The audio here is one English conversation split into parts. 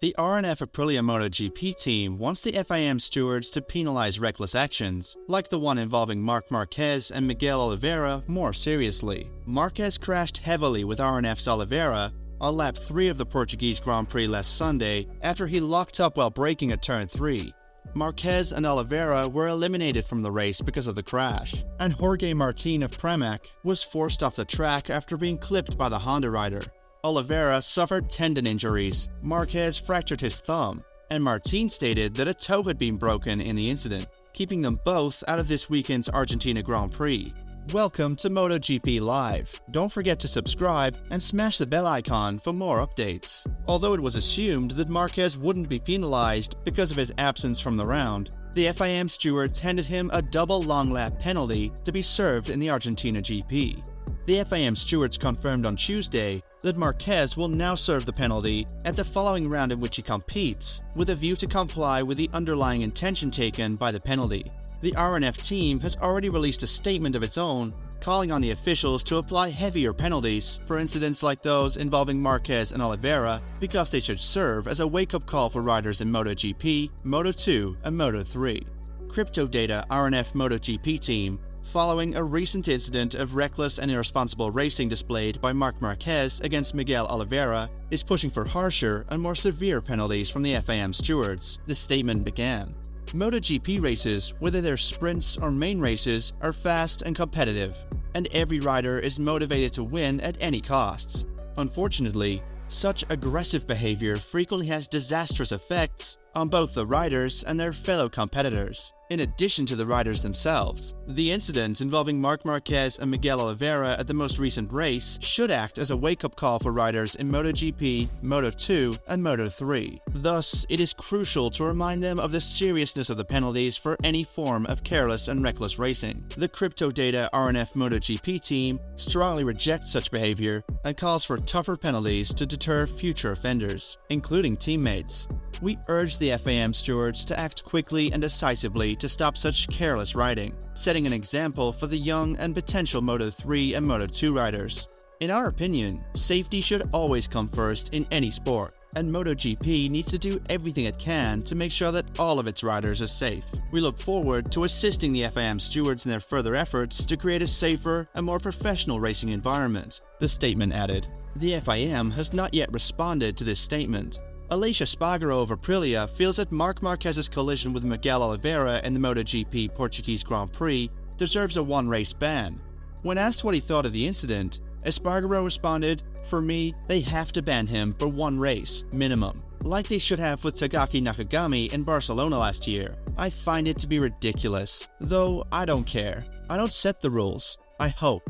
The RNF Aprilia MotoGP team wants the FIM stewards to penalize reckless actions, like the one involving Marc Marquez and Miguel Oliveira, more seriously. Marquez crashed heavily with RNF's Oliveira on lap 3 of the Portuguese Grand Prix last Sunday after he locked up while braking at turn 3. Marquez and Oliveira were eliminated from the race because of the crash, and Jorge Martin of Pramac was forced off the track after being clipped by the Honda rider. Oliveira suffered tendon injuries, Marquez fractured his thumb, and Martin stated that a toe had been broken in the incident, keeping them both out of this weekend's Argentina Grand Prix. Welcome to MotoGP Live. Don't forget to subscribe and smash the bell icon for more updates. Although it was assumed that Marquez wouldn't be penalized because of his absence from the round, the FIM stewards handed him a double long lap penalty to be served in the Argentina GP. The FIM stewards confirmed on Tuesday that Marquez will now serve the penalty at the following round in which he competes, with a view to comply with the underlying intention taken by the penalty. The RNF team has already released a statement of its own, calling on the officials to apply heavier penalties for incidents like those involving Marquez and Oliveira, because they should serve as a wake-up call for riders in MotoGP, Moto2, and Moto3. Crypto Data RNF MotoGP team, following a recent incident of reckless and irresponsible racing displayed by Marc Marquez against Miguel Oliveira, is pushing for harsher and more severe penalties from the FIM stewards. The statement began. MotoGP races, whether they're sprints or main races, are fast and competitive, and every rider is motivated to win at any costs. Unfortunately, such aggressive behavior frequently has disastrous effects on both the riders and their fellow competitors, in addition to the riders themselves. The incident involving Marc Marquez and Miguel Oliveira at the most recent race should act as a wake-up call for riders in MotoGP, Moto2, and Moto3. Thus, it is crucial to remind them of the seriousness of the penalties for any form of careless and reckless racing. The Crypto Data RNF MotoGP team strongly rejects such behavior and calls for tougher penalties to deter future offenders, including teammates. We urge the FIM stewards to act quickly and decisively to stop such careless riding, setting an example for the young and potential Moto3 and Moto2 riders. In our opinion, safety should always come first in any sport, and MotoGP needs to do everything it can to make sure that all of its riders are safe. We look forward to assisting the FIM stewards in their further efforts to create a safer and more professional racing environment, the statement added. The FIM has not yet responded to this statement. Aleix Espargaro of Aprilia feels that Marc Marquez's collision with Miguel Oliveira in the MotoGP Portuguese Grand Prix deserves a one-race ban. When asked what he thought of the incident, Espargaro responded, "For me, they have to ban him for one race, minimum, like they should have with Takaki Nakagami in Barcelona last year. I find it to be ridiculous, though I don't care. I don't set the rules. I hope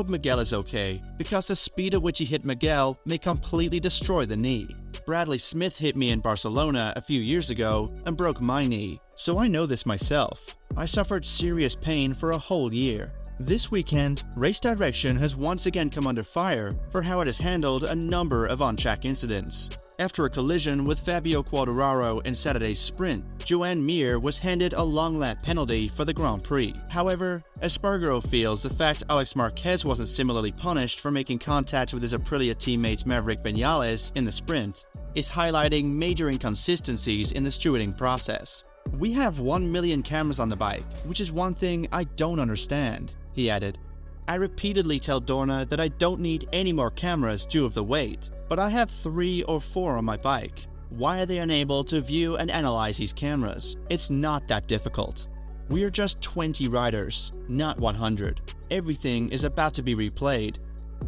Miguel is okay, because the speed at which he hit Miguel may completely destroy the knee. Bradley Smith hit me in Barcelona a few years ago and broke my knee, so I know this myself. I suffered serious pain for a whole year." This weekend, race direction has once again come under fire for how it has handled a number of on-track incidents. After a collision with Fabio Quartararo in Saturday's sprint, Joan Mir was handed a long lap penalty for the Grand Prix. However, Espargaro feels the fact Alex Marquez wasn't similarly punished for making contact with his Aprilia teammate Maverick Vinales in the sprint is highlighting major inconsistencies in the stewarding process. "We have 1 million cameras on the bike, which is one thing I don't understand," he added. "I repeatedly tell Dorna that I don't need any more cameras due of the weight, but I have 3 or 4 on my bike. Why are they unable to view and analyze these cameras? It's not that difficult. We are just 20 riders, not 100. Everything is about to be replayed."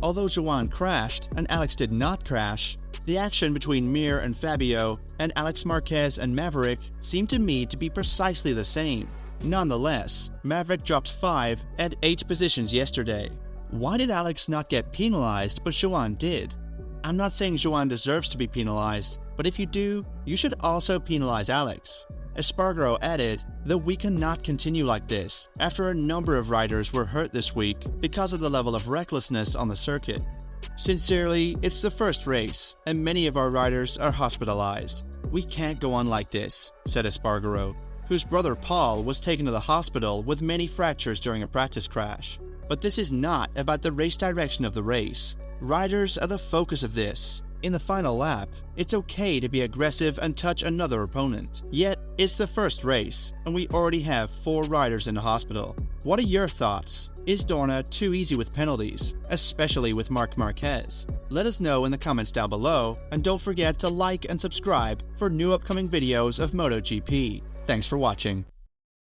Although Joan crashed and Alex did not crash, the action between Mir and Fabio and Alex Marquez and Maverick seemed to me to be precisely the same. Nonetheless, Maverick dropped 5 and 8 positions yesterday. Why did Alex not get penalized but Joan did? I'm not saying Joan deserves to be penalized, but if you do, you should also penalize Alex. Espargaro added that we cannot continue like this after a number of riders were hurt this week because of the level of recklessness on the circuit. "Sincerely, it's the first race, and many of our riders are hospitalized. We can't go on like this," said Espargaro, whose brother Paul was taken to the hospital with many fractures during a practice crash. But this is not about the race direction of the race. Riders are the focus of this. In the final lap, it's okay to be aggressive and touch another opponent. Yet, it's the first race, and we already have 4 riders in the hospital. What are your thoughts? Is Dorna too easy with penalties, especially with Marc Marquez? Let us know in the comments down below, and don't forget to like and subscribe for new upcoming videos of MotoGP. Thanks for watching.